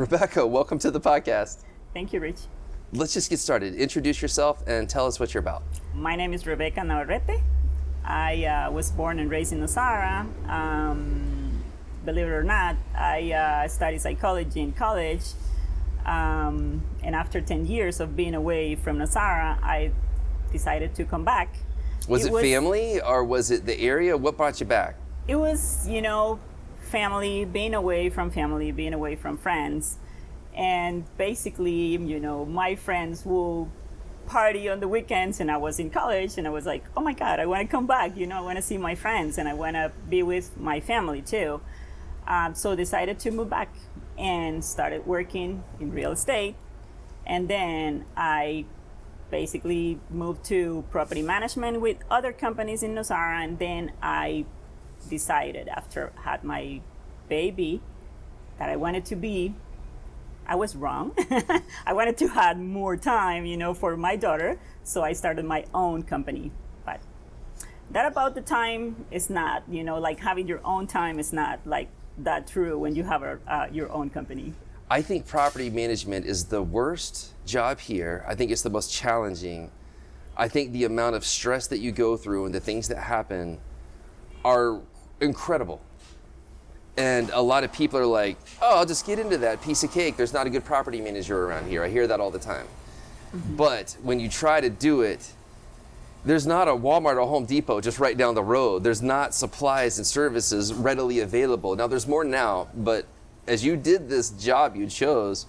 Rebecca, welcome to the podcast. Thank you, Rich. Let's just get started. Introduce yourself and tell us what you're about. My name is Rebeca Navarrete. I was born and raised in Nosara. Believe it or not, I studied psychology in college. And after 10 years of being away from Nosara, I decided to come back. Was it family or was it the area? What brought you back? It was, family, being away from family, being away from friends. And basically, my friends will party on the weekends, and I was in college, and I was like, oh my God, I want to come back. I want to see my friends, and I want to be with my family too. So decided to move back and started working in real estate. And then I basically moved to property management with other companies in Nosara. And then I decided, after I had my baby, that I was wrong. I wanted to have more time, for my daughter. So I started my own company. But that about the time is not, like having your own time is not like that true when you have your own company. I think property management is the worst job here. I think it's the most challenging. I think the amount of stress that you go through and the things that happen are incredible. And a lot of people are like, oh, I'll just get into that piece of cake. There's not a good property manager around here. I hear that all the time. Mm-hmm. But when you try to do it, there's not a Walmart or Home Depot just right down the road. There's not supplies and services readily available. Now, there's more now, but as you did this job you chose,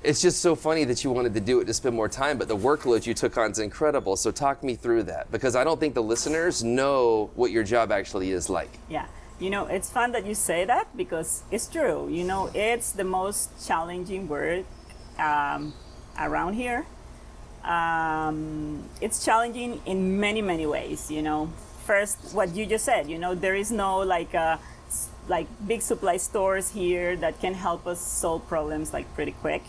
it's just so funny that you wanted to do it to spend more time, but the workload you took on is incredible. So talk me through that, because I don't think the listeners know what your job actually is like. Yeah. It's fun that you say that, because it's true. It's the most challenging work around here. It's challenging in many, many ways. First, what you just said, there is no like big supply stores here that can help us solve problems like pretty quick.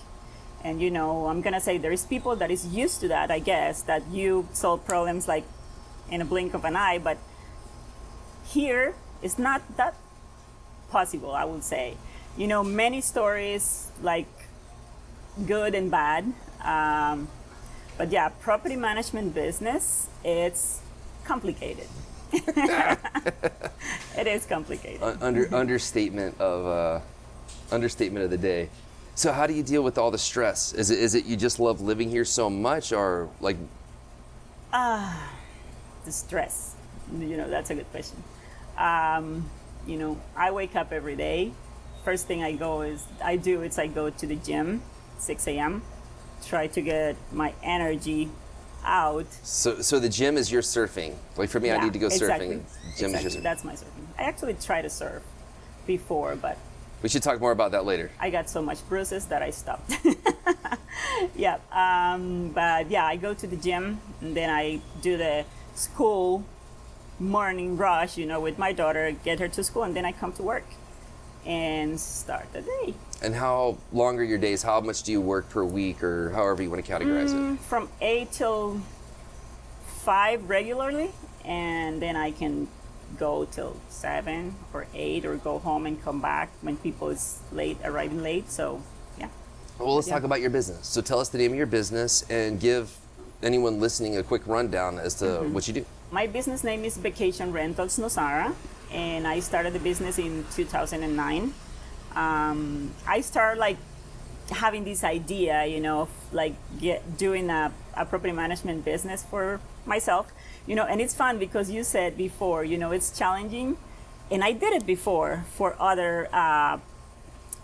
And I'm gonna say there is people that is used to that, I guess, that you solve problems like in a blink of an eye, but here it's not that possible, I would say. Many stories, like good and bad. But yeah, property management business, it's complicated. It is complicated. Understatement of the day. So how do you deal with all the stress? Is it you just love living here so much, or like? The stress. That's a good question. I wake up every day. First thing I go to the gym, 6 a.m. Try to get my energy out. So the gym is your surfing. Like for me, yeah, I need to go surfing. Gym is your surfing. That's my surfing. I actually tried to surf before, but we should talk more about that later. I got so much bruises that I stopped. Yeah. But yeah, I go to the gym, and then I do the school morning rush, with my daughter, get her to school, and then I come to work and start the day. And how long are your days? How much do you work per week, or however you want to categorize it? From 8 till 5 regularly, and then I can go till 7 or 8, or go home and come back when people is arriving late. So yeah. Well, let's talk about your business. So tell us the name of your business and give anyone listening a quick rundown as to what you do. My business name is Rentals Nosara, and I started the business in 2009. I started having this idea, of doing a property management business for myself, and it's fun because you said before, it's challenging, and I did it before for other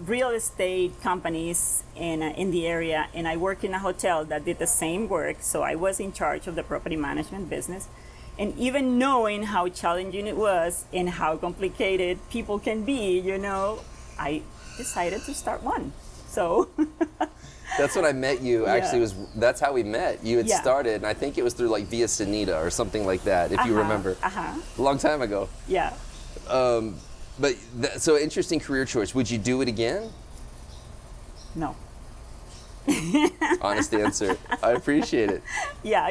real estate companies in the area, and I worked in a hotel that did the same work, so I was in charge of the property management business. And even knowing how challenging it was and how complicated people can be, I decided to start one. So that's when I met you. Actually, that's how we met. You had started, and I think it was through Via Sanita or something like that, if you remember. A long time ago. Yeah. So interesting career choice. Would you do it again? No. Honest answer. I appreciate it. Yeah,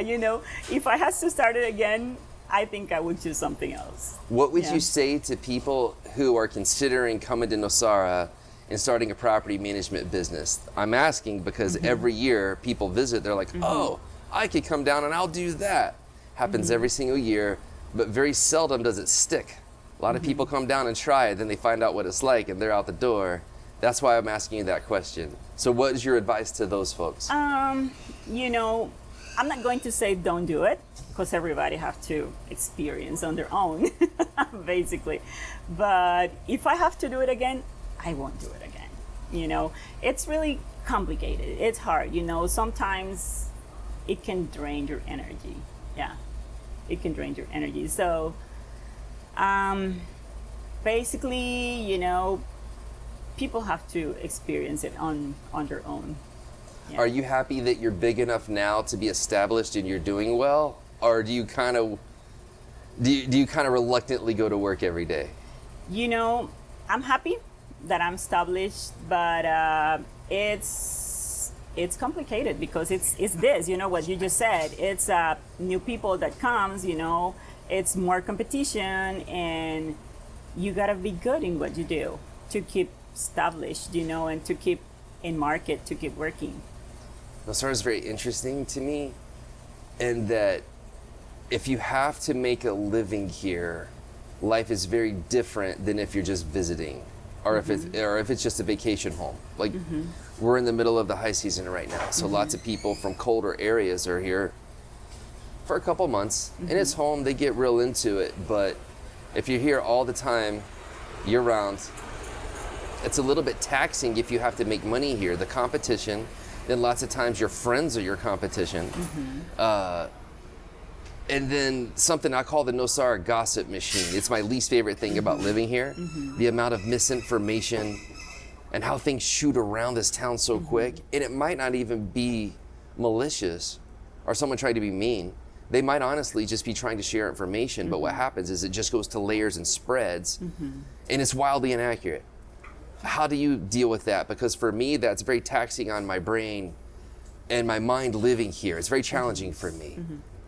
if I had to start it again, I think I would choose something else. What would you say to people who are considering coming to Nosara in starting a property management business? I'm asking because every year people visit, they're like, oh, I could come down and I'll do that. Happens every single year, but very seldom does it stick. A lot of people come down and try it, then they find out what it's like and they're out the door. That's why I'm asking you that question. So what is your advice to those folks? You know, I'm not going to say don't do it, because everybody have to experience on their own, basically. But if I have to do it again, I won't do it again. You know, it's really complicated. It's hard. You know, sometimes it can drain your energy. Yeah, it can drain your energy. So basically, you know, people have to experience it on their own. Yeah. Are you happy that you're big enough now to be established and you're doing well? Or do you kind of reluctantly go to work every day? You know, I'm happy that I'm established, but it's complicated because it's this, you know, what you just said. It's new people that comes, you know, it's more competition, and you gotta be good in what you do to keep established, you know, and to keep in market, to keep working. Nosara is very interesting to me in that if you have to make a living here, life is very different than if you're just visiting, or if it's just a vacation home. Like we're in the middle of the high season right now, so lots of people from colder areas are here for a couple months, and it's home. They get real into it, but if you're here all the time, year round, it's a little bit taxing if you have to make money here. The competition, then lots of times your friends are your competition. And then something I call the Nosara gossip machine. It's my least favorite thing about living here. The amount of misinformation and how things shoot around this town so quick. And it might not even be malicious or someone trying to be mean. They might honestly just be trying to share information, but what happens is it just goes to layers and spreads, and it's wildly inaccurate. How do you deal with that? Because for me, that's very taxing on my brain and my mind living here. It's very challenging for me.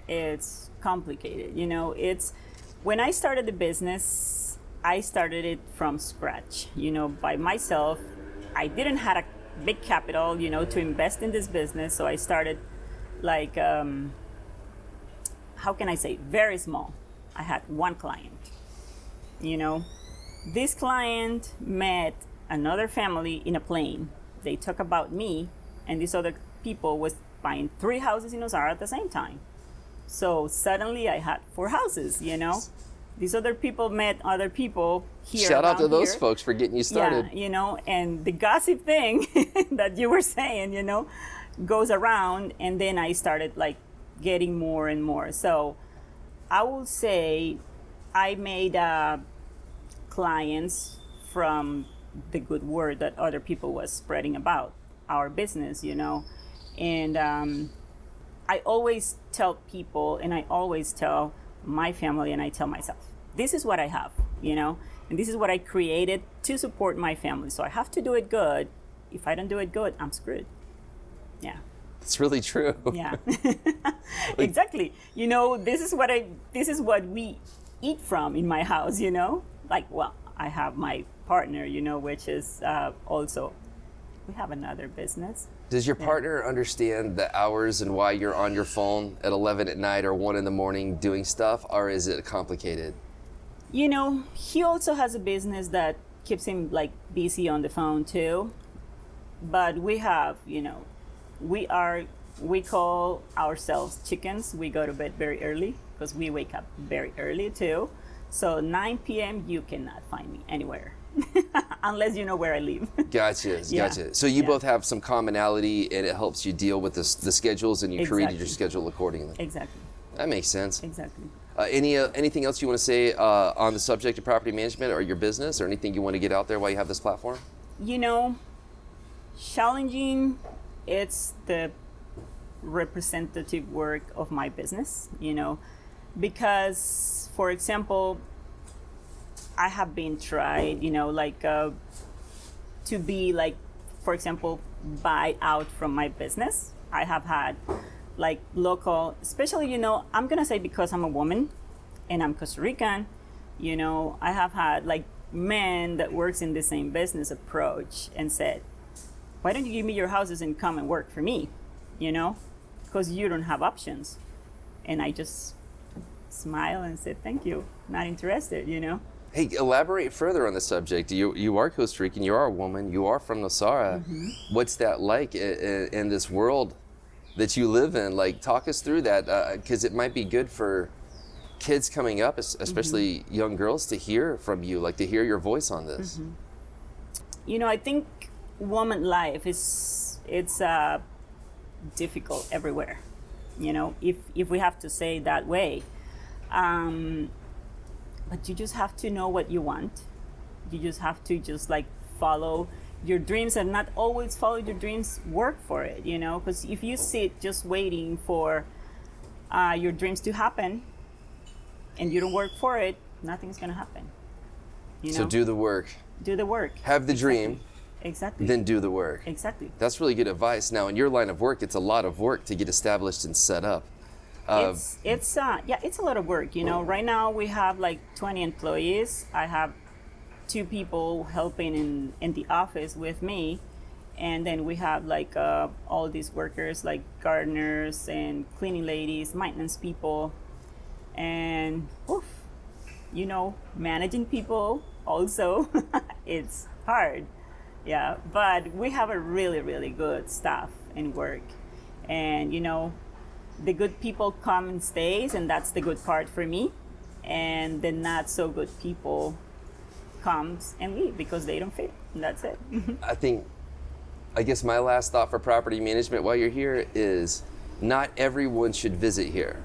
It's complicated. You know, it's when I started the business, I started it from scratch, you know, by myself. I didn't have a big capital, you know, to invest in this business. So I started like, how can I say, very small. I had one client, you know. This client met another family in a plane. They talk about me, and this other people was buying 3 houses in Nosara at the same time. So suddenly I had 4 houses, you know. These other people met other people here. Shout out to those here. Folks for getting you started. Yeah, you know, and the gossip thing that you were saying, you know, goes around, and then I started like getting more and more. So I will say I made clients from the good word that other people was spreading about our business, you know. And I always tell people, and I always tell my family, and I tell myself, this is what I have, you know, and this is what I created to support my family. So I have to do it good. If I don't do it good, I'm screwed. Yeah. It's really true. Yeah. Exactly. You know, this is what we eat from in my house, you know. Like, well, I have my partner, you know, which is also, we have another business. Does your partner understand the hours and why you're on your phone at 11 at night or 1 in the morning doing stuff, or is it complicated? You know, he also has a business that keeps him like busy on the phone too. But we have, you know, we call ourselves chickens. We go to bed very early because we wake up very early too. So 9 p.m. you cannot find me anywhere unless you know where I live. Gotcha. So you both have some commonality, and it helps you deal with the schedules, and you created your schedule accordingly. Exactly. That makes sense. Exactly. Anything else you want to say on the subject of property management or your business, or anything you want to get out there while you have this platform? You know, challenging, it's the representative work of my business, you know, because, for example, I have been tried, you know, like to be like, for example, buy out from my business. I have had like local, especially, you know, I'm gonna say because I'm a woman and I'm Costa Rican, you know, I have had like man that works in the same business approach and said, why don't you give me your houses and come and work for me, you know, because you don't have options. And I just smiled and said, thank you, not interested, you know. Hey, elaborate further on the subject. You are Costa Rican, you are a woman, you are from Nosara. What's that like in this world that you live in? Like, talk us through that, because it might be good for kids coming up, especially young girls, to hear from you, like to hear your voice on this. You know, I think woman life it's difficult everywhere, you know, if we have to say it that way. But you just have to know what you want. You just have to just like follow your dreams, and not always follow your dreams, work for it, you know, because if you sit just waiting for your dreams to happen and you don't work for it, nothing's going to happen, you know. So do the work. Do the work. Have the dream. Exactly. Then do the work. Exactly. That's really good advice. Now, in your line of work, it's a lot of work to get established and set up. It's a lot of work, you know. Right now we have like 20 employees. I have 2 people helping in the office with me, and then we have like all these workers like gardeners and cleaning ladies, maintenance people, and you know, managing people also. It's hard, yeah, but we have a really, really good staff and work, and you know, the good people come and stays, and that's the good part for me, and the not so good people comes and leave because they don't fit, and that's it. I guess my last thought for property management while you're here is not everyone should visit here.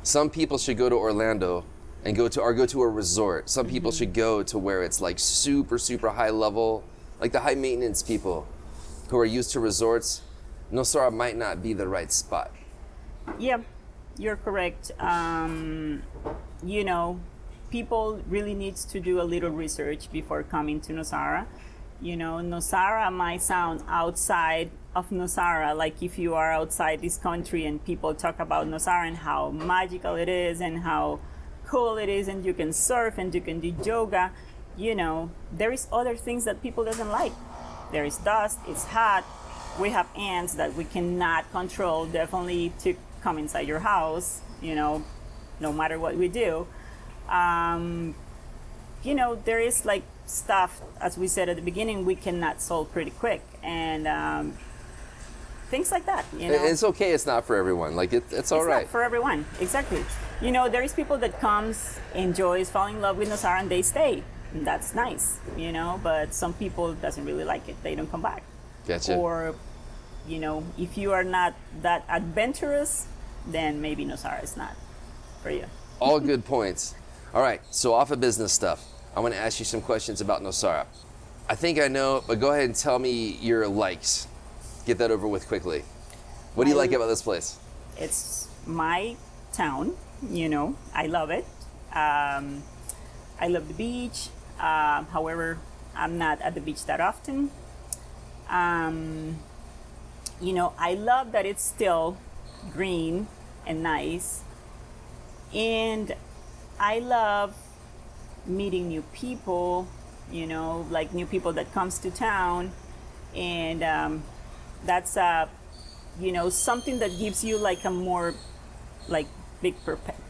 Some people should go to Orlando and go to a resort. Some people should go to where it's like super, super high level, like the high maintenance people who are used to resorts. Nosara might not be the right spot. Yeah, you're correct. You know, people really needs to do a little research before coming to Nosara. You know, Nosara might sound outside of Nosara, like if you are outside this country and people talk about Nosara and how magical it is and how cool it is, and you can surf and you can do yoga. You know, there is other things that people doesn't like. There is dust, it's hot. We have ants that we cannot control, definitely to come inside your house, you know, no matter what we do. You know, there is like stuff, as we said at the beginning, we cannot solve pretty quick, and things like that, you know. It's okay, it's not for everyone. Like, it's all right. It's not for everyone, exactly. You know, there is people that comes, enjoys, fall in love with Nosara, and they stay. And that's nice, you know, but some people doesn't really like it. They don't come back. Gotcha. Or, you know, if you are not that adventurous, then maybe Nosara is not for you. All good points. All right, so off of business stuff, I want to ask you some questions about Nosara. I think I know, but go ahead and tell me your likes. Get that over with quickly. What do you like about this place? It's my town, you know, I love it. I love the beach. However, I'm not at the beach that often. You know, I love that it's still green and nice. And I love meeting new people, you know, like new people that comes to town. And that's, you know, something that gives you like a more like big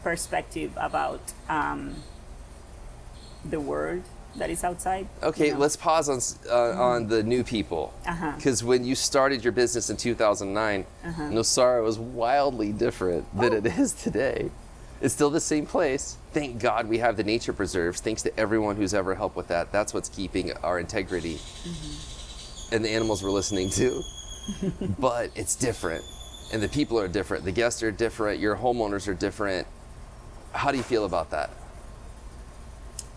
perspective about the world that is outside. Okay, you know? let's pause on the new people. Because when you started your business in 2009, Nosara was wildly different than it is today. It's still the same place. Thank God we have the nature preserves. Thanks to everyone who's ever helped with that. That's what's keeping our integrity. And the animals we're listening to. But it's different. And the people are different. The guests are different. Your homeowners are different. How do you feel about that?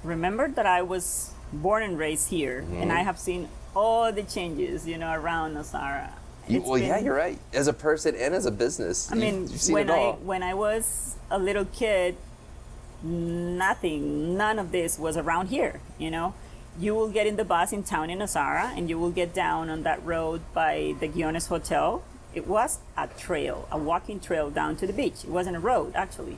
Remember that I was born and raised here, and I have seen all the changes, you know, around Nosara. Yeah, you're right. As a person and as a business, I mean, you've seen it all. when I was a little kid, none of this was around here, you know. You will get in the bus in town in Nosara, and you will get down on that road by the Guiones Hotel. It was a trail, a walking trail down to the beach. It wasn't a road, actually.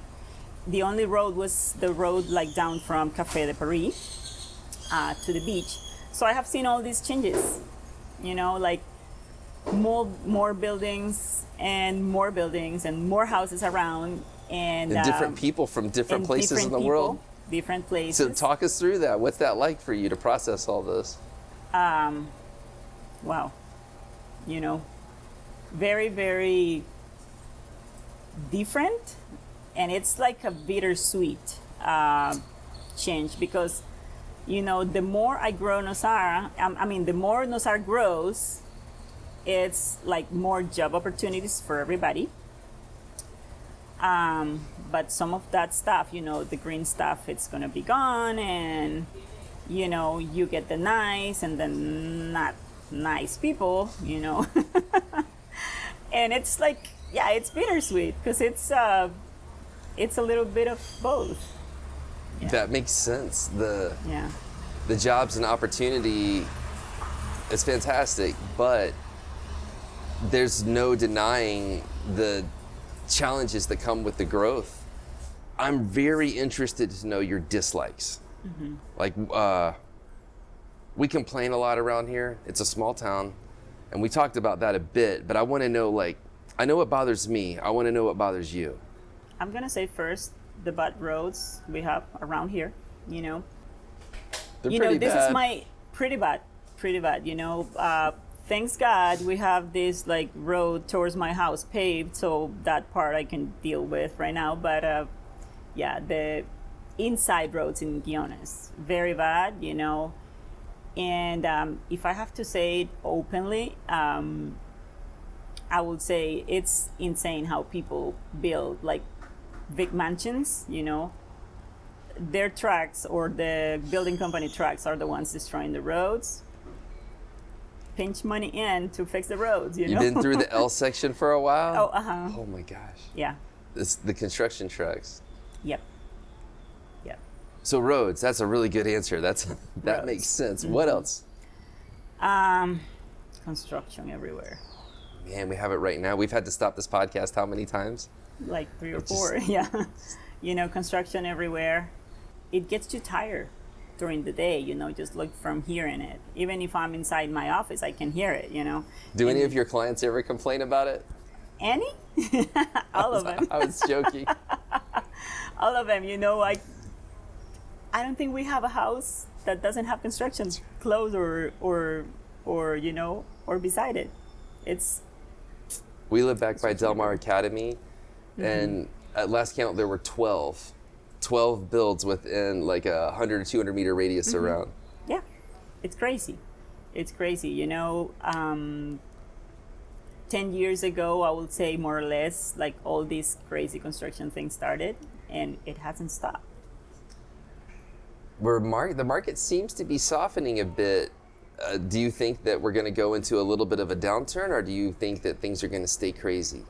The only road was the road like down from Café de Paris. to the beach. So I have seen all these changes, like more buildings and more buildings and more houses around, and different people from different places in the world. Different places. So talk us through that. What's that like for you to process all this? Wow. Very, very different. And it's like a bittersweet change because, the more I grow Nosara, the more Nosara grows, it's like more job opportunities for everybody. But some of that stuff, the green stuff, it's going to be gone. And, you get the nice and the not nice people, And it's like, yeah, it's bittersweet because it's a little bit of both. Yeah. That makes sense. The Yeah. jobs and opportunity is fantastic, but there's no denying the challenges that come with the growth. I'm very interested to know your dislikes. Mm-hmm. Like, we complain a lot around here. It's a small town, and we talked about that a bit, but I want to know, like, I know what bothers me. I want to know what bothers you. I'm going to say first, the bad roads we have around here, They're pretty this bad. is my pretty bad. Thanks God we have this like road towards my house paved, so that part I can deal with right now. But the inside roads in Guiones, very bad, And if I have to say it openly, I would say it's insane how people build like big mansions, Their trucks or the building company trucks are the ones destroying the roads. Pinch money in to fix the roads, You've been through the L section for a while? Oh, Oh my gosh. yeah. It's the construction trucks. Yep. So roads, that's a really good answer. That Roads. makes sense. What else? Construction everywhere. Man, we have it right now. We've had to stop this podcast how many times? Like 3 or It's 4, yeah. Construction everywhere. It gets you tired during the day, just look from hearing it. Even if I'm inside my office, I can hear it, Do any of your clients ever complain about it? Any? All of them. I was joking. All of them, I don't think we have a house that doesn't have construction close or beside it. It's We live back by Del Mar Academy, and at last count there were 12 builds within like a 100 or 200 meter radius around. Yeah, it's crazy. 10 years ago, I would say more or less, like all these crazy construction things started, and it hasn't stopped. The market seems to be softening a bit. Do you think that we're going to go into a little bit of a downturn, or do you think that things are going to stay crazy?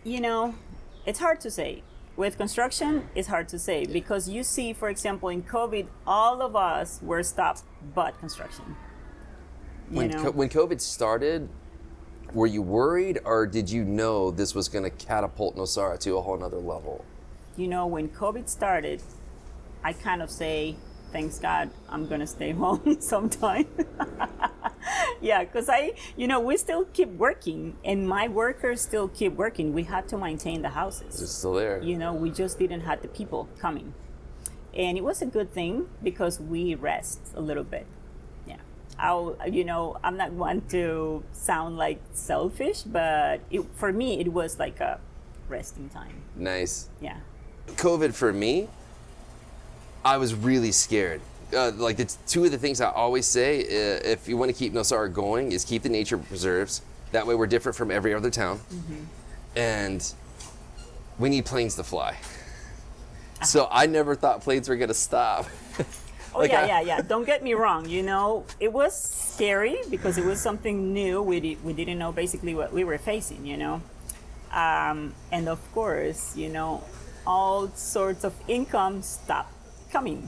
It's hard to say. With construction, it's hard to say because you see, for example, in COVID, all of us were stopped but construction. When COVID started, were you worried, or did you know this was going to catapult Nosara to a whole nother level? When COVID started, I kind of say, thanks God, I'm going to stay home sometime. Yeah, because we still keep working, and my workers still keep working. We had to maintain the houses. It's still there. We just didn't have the people coming. And it was a good thing because we rest a little bit. Yeah. I'm not one to sound like selfish, but for me, it was like a resting time. Nice. Yeah. COVID for me, I was really scared. It's two of the things I always say, if you want to keep Nosara going, is keep the nature preserves. That way we're different from every other town. And we need planes to fly. So I never thought planes were going to stop. Yeah. Don't get me wrong. It was scary because it was something new. We didn't know basically what we were facing, And of course, all sorts of income stopped coming.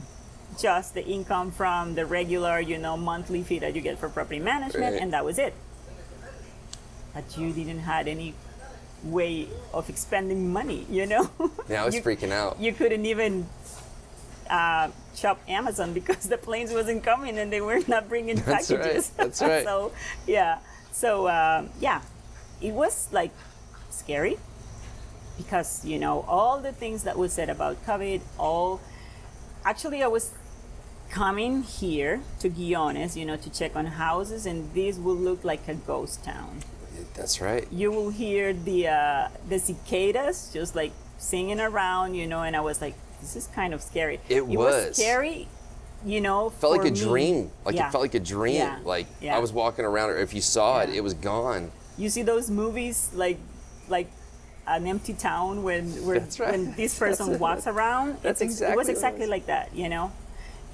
Just the income from the regular, monthly fee that you get for property management, Right. and that was it. But you didn't have any way of expending money, Yeah, I was freaking out. You couldn't even shop Amazon because the planes wasn't coming and they were not bringing That's packages. right. That's right. So yeah, it was like scary because all the things that was said about COVID. Actually, I was coming here to Guiones, to check on houses, and this will look like a ghost town. That's right. You will hear the cicadas just like singing around, and I was like, this is kind of scary. It was scary, felt like a dream. Like Yeah. it felt like a dream. Yeah. Like Yeah. I was walking around, or if you saw it, Yeah. it was gone. You see those movies like an empty town when That's right. when this person walks around. That's it exactly was what it exactly was. like that,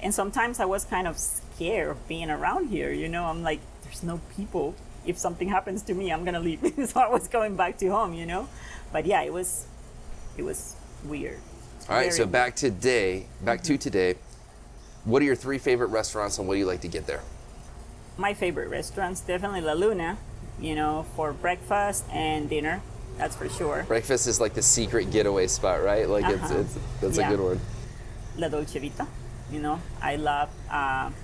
And sometimes I was kind of scared of being around here, I'm like, there's no people. If something happens to me, I'm gonna leave. So I was going back to home, But yeah, it was weird. All right, Very so back to today. What are your 3 favorite restaurants, and what do you like to get there? My favorite restaurants, definitely La Luna, for breakfast and dinner. That's for sure. Breakfast is like the secret getaway spot, right? Like that's Yeah. a good one. La Dolce Vita, I love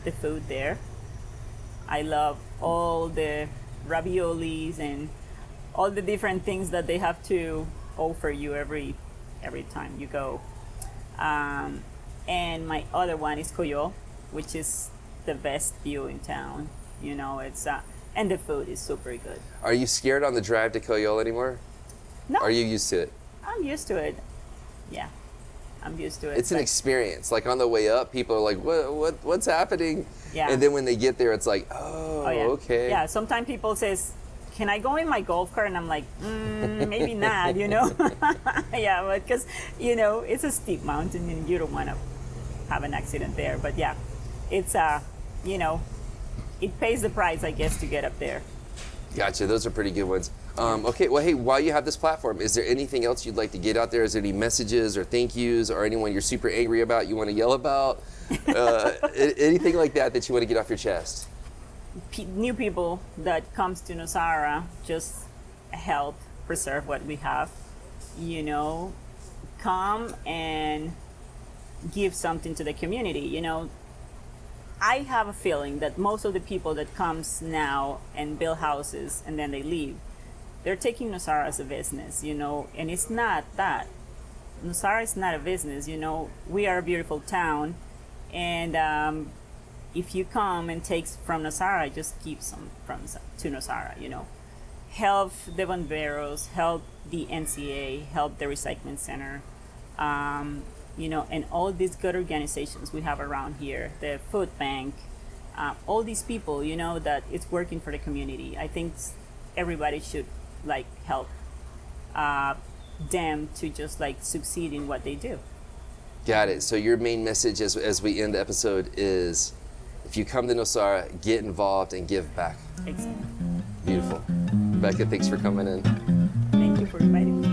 the food there. I love all the raviolis and all the different things that they have to offer you every time you go. And my other one is Coyo, which is the best view in town. It's and the food is super good. Are you scared on the drive to Coyol anymore? No, Are you used to it? I'm used to it. Yeah, I'm used to it. It's an But- experience. Like on the way up, people are like, what's happening? Yeah. And then when they get there, it's like, oh, yeah. okay. Yeah, sometimes people says, can I go in my golf cart? And I'm like, maybe not, Yeah, but because, it's a steep mountain and you don't want to have an accident there. But yeah, it's, it pays the price, I guess, to get up there. Gotcha. Those are pretty good ones. Okay, well, hey, while you have this platform, is there anything else you'd like to get out there? Is there any messages or thank yous or anyone you're super angry about you want to yell about? Anything like that you want to get off your chest? New people that comes to Nosara just help preserve what we have. Come and give something to the community. I have a feeling that most of the people that comes now and build houses and then they leave, they're taking Nosara as a business, and it's not that. Nosara is not a business, we are a beautiful town, and if you come and take from Nosara, just keep some to Nosara, Help the bomberos, help the NCA, help the recycling center, and all these good organizations we have around here, the food bank, all these people, that it's working for the community. I think everybody should help them to just succeed in what they do. Got it. So your main message as we end the episode is, if you come to Nosara, get involved and give back. Exactly. Beautiful. Rebecca, thanks for coming in. Thank you for inviting me.